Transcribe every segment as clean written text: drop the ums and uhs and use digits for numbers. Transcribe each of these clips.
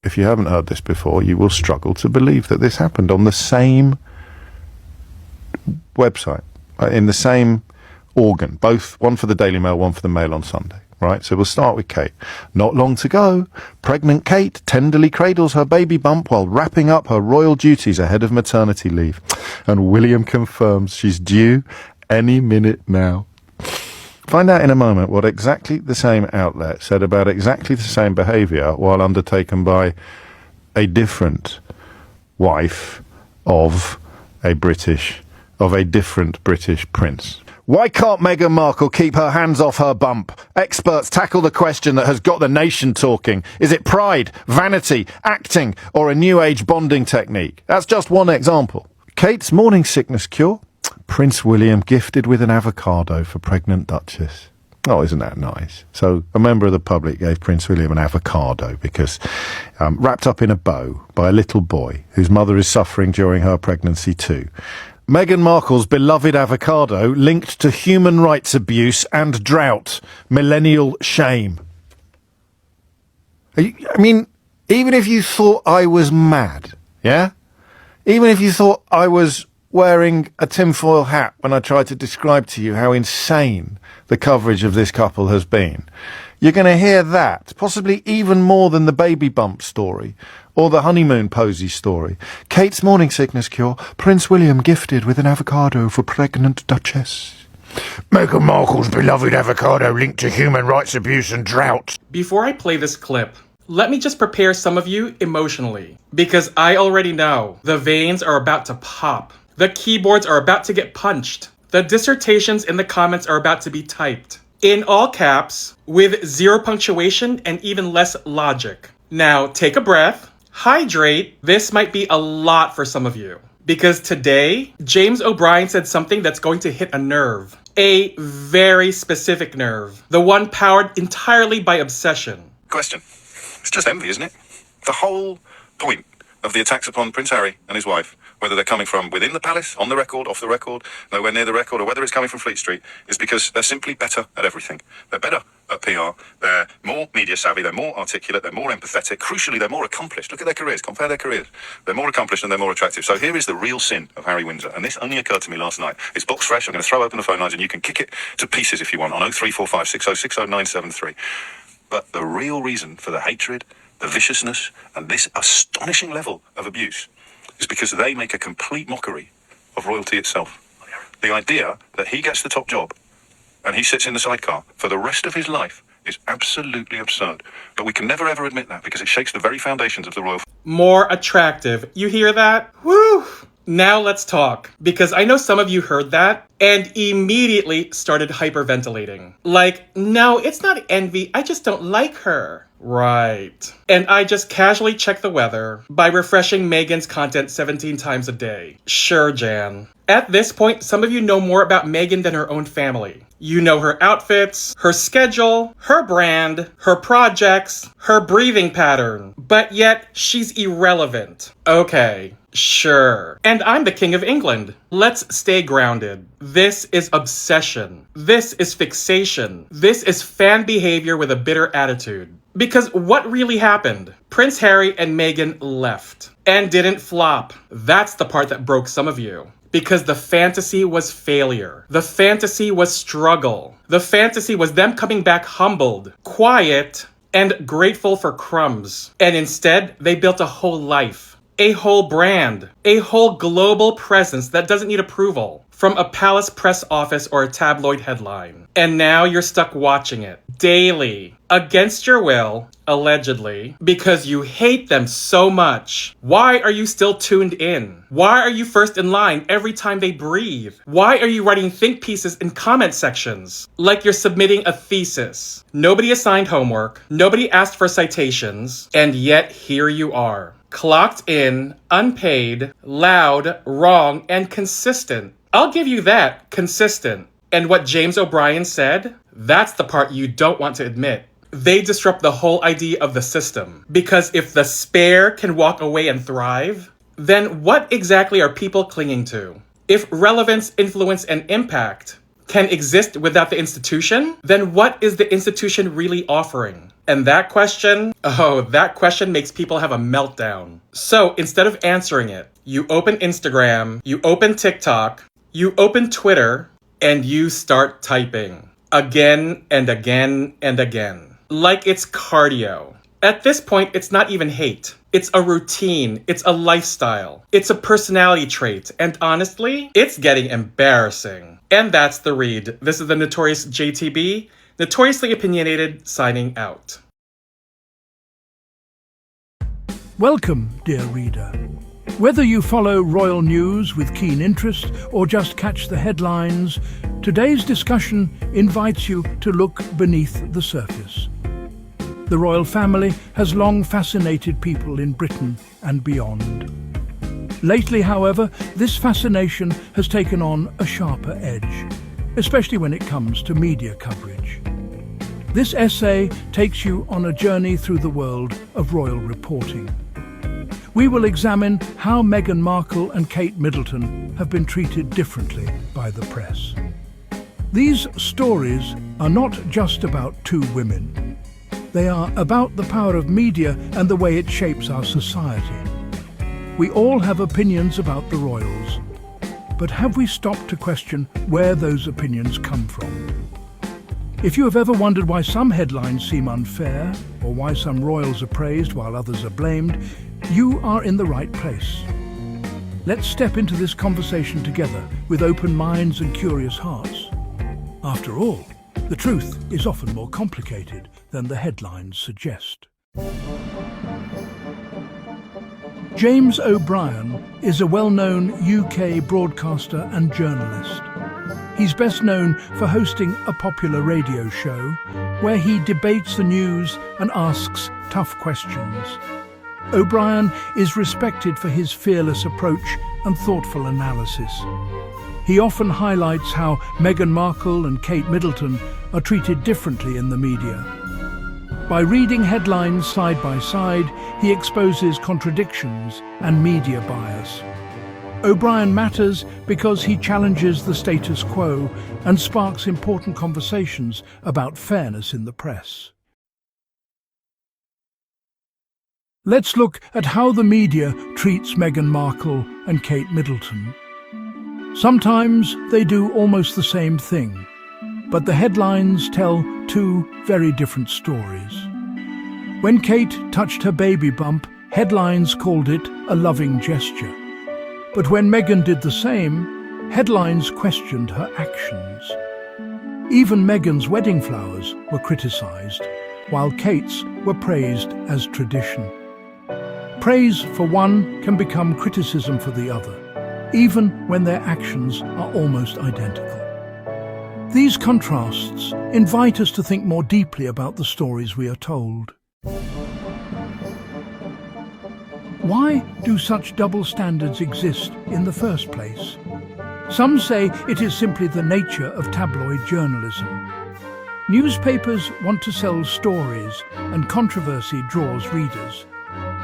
if you haven't heard this before, you will struggle to believe that this happened on the same website, in the same organ, both one for the Daily Mail, one for the Mail on Sunday. Right, so we'll start with Kate. Not long to go. Pregnant Kate tenderly cradles her baby bump while wrapping up her royal duties ahead of maternity leave. And William confirms she's due any minute now. Find out in a moment what exactly the same outlet said about exactly the same behaviour while undertaken by a different wife of a different British prince. Why can't Meghan Markle keep her hands off her bump? Experts tackle the question that has got the nation talking. Is it pride, vanity, acting, or a new age bonding technique? That's just one example. Kate's morning sickness cure. Prince William gifted with an avocado for pregnant Duchess. Oh, isn't that nice? So a member of the public gave Prince William an avocado because wrapped up in a bow by a little boy whose mother is suffering during her pregnancy too. Meghan Markle's beloved avocado linked to human rights abuse and drought. Millennial shame. I mean, even if you thought I was mad, yeah? Even if you thought I was wearing a tinfoil hat when I tried to describe to you how insane the coverage of this couple has been, you're going to hear that, possibly even more than the baby bump story or the honeymoon posy story. Kate's morning sickness cure. Prince William gifted with an avocado for pregnant Duchess. Meghan Markle's beloved avocado linked to human rights abuse and drought. Before I play this clip, let me just prepare some of you emotionally, because I already know the veins are about to pop. The keyboards are about to get punched. The dissertations in the comments are about to be typed. In all caps, with zero punctuation and even less logic. Now, take a breath, hydrate. This might be a lot for some of you. Because today, James O'Brien said something that's going to hit a nerve. A very specific nerve. The one powered entirely by obsession. Question. It's just envy, isn't it? The whole point of the attacks upon Prince Harry and his wife, whether they're coming from within the palace, on the record, off the record, nowhere near the record, or whether it's coming from Fleet Street, is because they're simply better at everything. They're better at PR, they're more media savvy, they're more articulate, they're more empathetic, crucially, they're more accomplished. Look at their careers, compare their careers. They're more accomplished and they're more attractive. So here is the real sin of Harry Windsor, and this only occurred to me last night. It's box fresh, I'm going to throw open the phone lines and you can kick it to pieces if you want on 0345 6060 973. But the real reason for the hatred, the viciousness, and this astonishing level of abuse is because they make a complete mockery of royalty itself. The idea that he gets the top job and he sits in the sidecar for the rest of his life is absolutely absurd. But we can never ever admit that because it shakes the very foundations of the royal... More attractive. You hear that? Woo! Now let's talk, because I know some of you heard that and immediately started hyperventilating. Like, no, it's not envy, I just don't like her. Right. And I just casually check the weather by refreshing Meghan's content 17 times a day. Sure, Jan. At this point, some of you know more about Meghan than her own family. You know her outfits, her schedule, her brand, her projects, her breathing pattern. But yet, she's irrelevant. Okay, sure. And I'm the King of England. Let's stay grounded. This is obsession. This is fixation. This is fan behavior with a bitter attitude. Because what really happened? Prince Harry and Meghan left and didn't flop. That's the part that broke some of you. Because the fantasy was failure. The fantasy was struggle. The fantasy was them coming back humbled, quiet, and grateful for crumbs. And instead, they built a whole life, a whole brand, a whole global presence that doesn't need approval from a palace press office or a tabloid headline. And now you're stuck watching it daily, against your will, allegedly, because you hate them so much. Why are you still tuned in? Why are you first in line every time they breathe? Why are you writing think pieces in comment sections like you're submitting a thesis? Nobody assigned homework, nobody asked for citations, and yet here you are. Clocked in, unpaid, loud, wrong, and consistent. I'll give you that, consistent. And what James O'Brien said, that's the part you don't want to admit. They disrupt the whole idea of the system. Because if the spare can walk away and thrive, then what exactly are people clinging to? If relevance, influence, and impact can exist without the institution, then what is the institution really offering? And that question makes people have a meltdown. So instead of answering it, you open Instagram, you open TikTok, you open Twitter, and you start typing. Again and again and again. Like it's cardio. At this point, it's not even hate. It's a routine. It's a lifestyle. It's a personality trait. And honestly, it's getting embarrassing. And that's the read. This is the Notorious JTB, Notoriously Opinionated, signing out. Welcome, dear reader. Whether you follow royal news with keen interest or just catch the headlines, today's discussion invites you to look beneath the surface. The royal family has long fascinated people in Britain and beyond. Lately, however, this fascination has taken on a sharper edge, especially when it comes to media coverage. This essay takes you on a journey through the world of royal reporting. We will examine how Meghan Markle and Kate Middleton have been treated differently by the press. These stories are not just about two women. They are about the power of media and the way it shapes our society. We all have opinions about the royals, but have we stopped to question where those opinions come from? If you have ever wondered why some headlines seem unfair, or why some royals are praised while others are blamed, you are in the right place. Let's step into this conversation together with open minds and curious hearts. After all, the truth is often more complicated than the headlines suggest. James O'Brien is a well-known UK broadcaster and journalist. He's best known for hosting a popular radio show where he debates the news and asks tough questions. O'Brien is respected for his fearless approach and thoughtful analysis. He often highlights how Meghan Markle and Kate Middleton are treated differently in the media. By reading headlines side by side, he exposes contradictions and media bias. O'Brien matters because he challenges the status quo and sparks important conversations about fairness in the press. Let's look at how the media treats Meghan Markle and Kate Middleton. Sometimes they do almost the same thing, but the headlines tell two very different stories. When Kate touched her baby bump, headlines called it a loving gesture. But when Meghan did the same, headlines questioned her actions. Even Meghan's wedding flowers were criticised, while Kate's were praised as tradition. Praise for one can become criticism for the other, even when their actions are almost identical. These contrasts invite us to think more deeply about the stories we are told. Why do such double standards exist in the first place? Some say it is simply the nature of tabloid journalism. Newspapers want to sell stories, and controversy draws readers.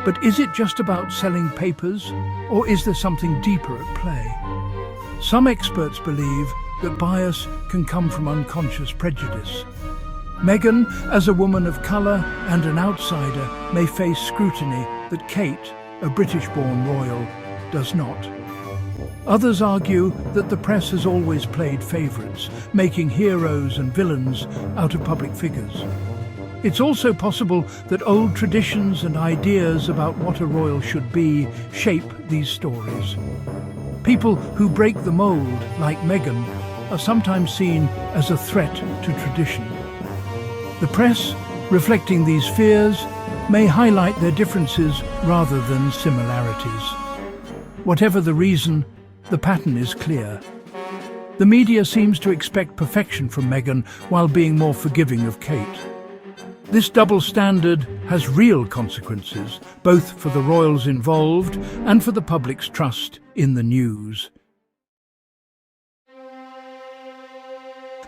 But is it just about selling papers, or is there something deeper at play? Some experts believe that bias can come from unconscious prejudice. Meghan, as a woman of colour and an outsider, may face scrutiny that Kate, a British-born royal, does not. Others argue that the press has always played favourites, making heroes and villains out of public figures. It's also possible that old traditions and ideas about what a royal should be shape these stories. People who break the mould, like Meghan, are sometimes seen as a threat to tradition. The press, reflecting these fears, may highlight their differences rather than similarities. Whatever the reason, the pattern is clear. The media seems to expect perfection from Meghan while being more forgiving of Kate. This double standard has real consequences, both for the royals involved and for the public's trust in the news.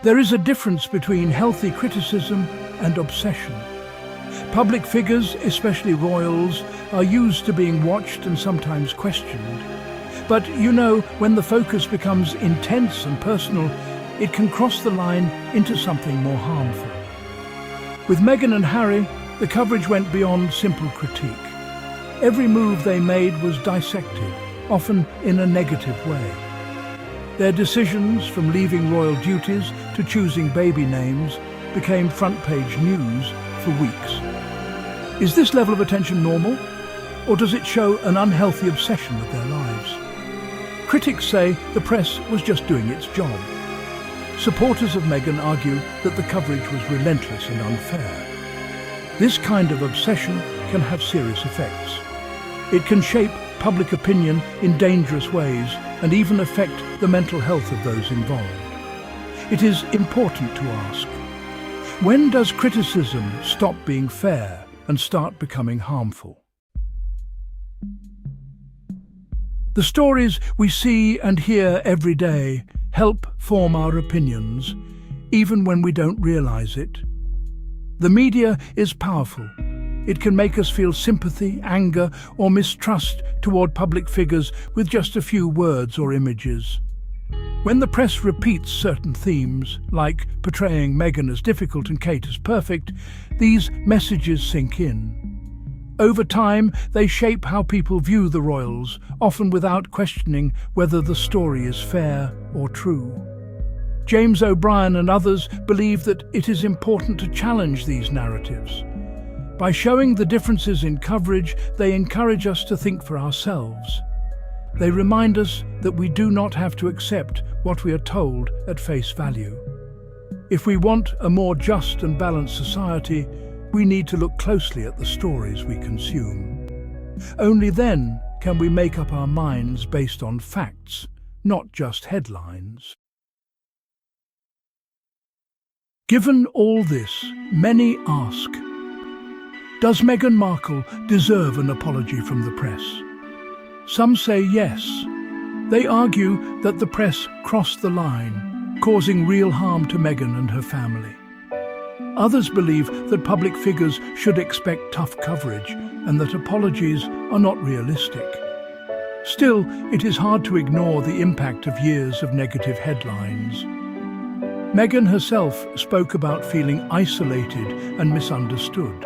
There is a difference between healthy criticism and obsession. Public figures, especially royals, are used to being watched and sometimes questioned. But, you know, when the focus becomes intense and personal, it can cross the line into something more harmful. With Meghan and Harry, the coverage went beyond simple critique. Every move they made was dissected, often in a negative way. Their decisions, from leaving royal duties to choosing baby names, became front-page news for weeks. Is this level of attention normal, or does it show an unhealthy obsession with their lives? Critics say the press was just doing its job. Supporters of Meghan argue that the coverage was relentless and unfair. This kind of obsession can have serious effects. It can shape public opinion in dangerous ways and even affect the mental health of those involved. It is important to ask, when does criticism stop being fair and start becoming harmful? The stories we see and hear every day help form our opinions, even when we don't realize it. The media is powerful. It can make us feel sympathy, anger, or mistrust toward public figures with just a few words or images. When the press repeats certain themes, like portraying Meghan as difficult and Kate as perfect, these messages sink in. Over time, they shape how people view the royals, often without questioning whether the story is fair or true. James O'Brien and others believe that it is important to challenge these narratives. By showing the differences in coverage, they encourage us to think for ourselves. They remind us that we do not have to accept what we are told at face value. If we want a more just and balanced society, we need to look closely at the stories we consume. Only then can we make up our minds based on facts, not just headlines. Given all this, many ask, does Meghan Markle deserve an apology from the press? Some say yes. They argue that the press crossed the line, causing real harm to Meghan and her family. Others believe that public figures should expect tough coverage and that apologies are not realistic. Still, it is hard to ignore the impact of years of negative headlines. Meghan herself spoke about feeling isolated and misunderstood.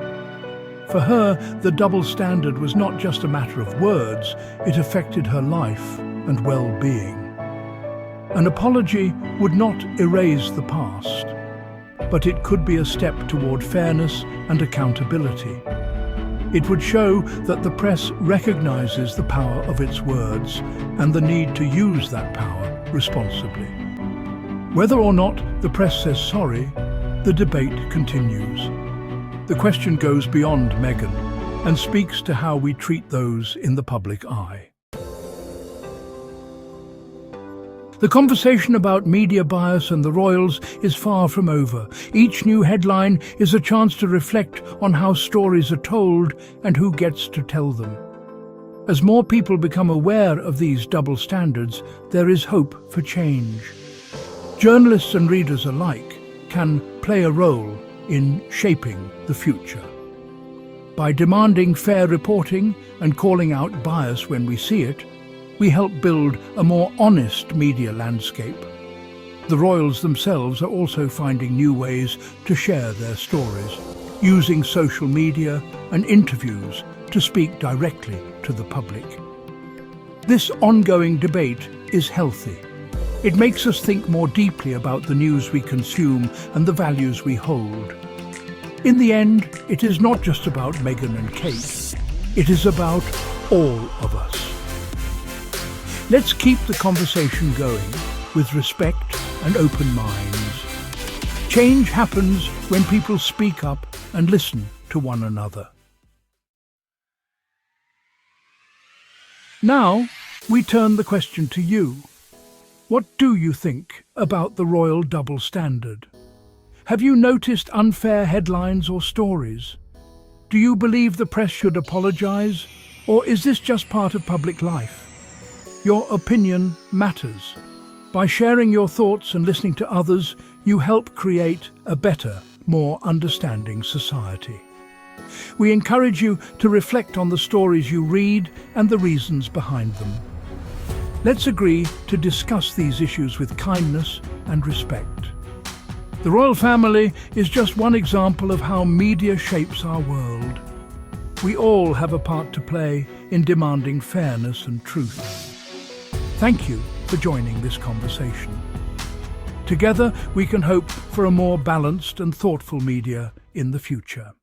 For her, the double standard was not just a matter of words, it affected her life and well-being. An apology would not erase the past, but it could be a step toward fairness and accountability. It would show that the press recognizes the power of its words and the need to use that power responsibly. Whether or not the press says sorry, the debate continues. The question goes beyond Meghan and speaks to how we treat those in the public eye. The conversation about media bias and the royals is far from over. Each new headline is a chance to reflect on how stories are told and who gets to tell them. As more people become aware of these double standards, there is hope for change. Journalists and readers alike can play a role in shaping the future. By demanding fair reporting and calling out bias when we see it, we help build a more honest media landscape. The royals themselves are also finding new ways to share their stories, using social media and interviews to speak directly to the public. This ongoing debate is healthy. It makes us think more deeply about the news we consume and the values we hold. In the end, it is not just about Meghan and Kate. It is about all of us. Let's keep the conversation going with respect and open minds. Change happens when people speak up and listen to one another. Now, we turn the question to you. What do you think about the royal double standard? Have you noticed unfair headlines or stories? Do you believe the press should apologize, or is this just part of public life? Your opinion matters. By sharing your thoughts and listening to others, you help create a better, more understanding society. We encourage you to reflect on the stories you read and the reasons behind them. Let's agree to discuss these issues with kindness and respect. The royal family is just one example of how media shapes our world. We all have a part to play in demanding fairness and truth. Thank you for joining this conversation. Together, we can hope for a more balanced and thoughtful media in the future.